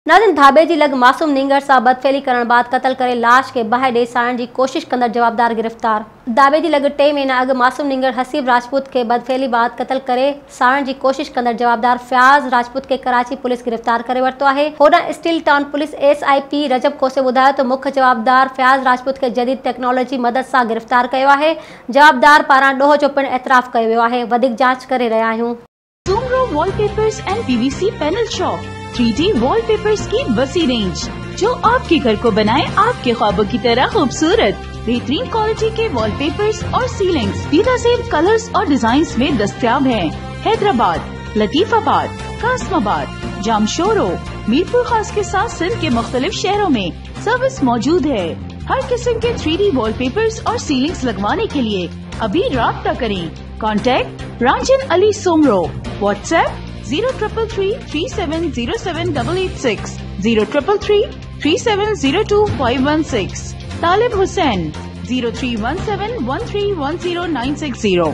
नाज़रीन, धाबे जी लग मासूम नींगर सां बदफेली करण बाद क़त्ल करे लाश के बाहि ॾे साड़ण जी कोशिश कंदड़ जवाबदार गिरफ़्तार। धाबे जी लग 3 महीना अॻु मासूम नींगर हसीब राजपूत के बदफेली बाद क़त्ल करे साड़ण जी कोशिश कंदड़ जवाबदार फयाज़ राजपूत के कराची पुलिस गिरफ़्तार करे वरितो आहे। होॾां स्टील टाउन पुलिस SIP रजब खोसे ॿुधायो त मुख्य जवाबदार फयाज़ राजपूत के जदीद टेक्नोलॉजी मदद सां गिरफ़्तार कयो आहे। जवाबदार पारां ॾोह जो पिणु एतराफ़ कयो वियो आहे। वधीक जांच करे रहिया आहियूं। Soomro wallpapers and PVC panel shop 3D wallpapers की वसी रेंज जो आपके घर को बनाए आपके ख्वाबों की तरह खूबसूरत। बेहतरीन क्वालिटी के वॉलपेपर्स और सीलिंग्स बेहतरीन कलर्स और डिजाइन्स में दस्तयाब हैं। हैदराबाद, लतीफाबाद, कासमाबाद, जामशोरो, मीरपुर खास के साथ सिंध के मुख्तलिफ शहरों में सर्विस मौजूद है। हर किस्म के 3D वॉलपेपर्स और सीलिंग्स लगवाने के लिए अभी राब्ता करें। कॉन्टैक्ट रांजन अली सोमरो। व्हाट्सएप 0333370786 03333702 516। तालिब हुसैन 031713109660।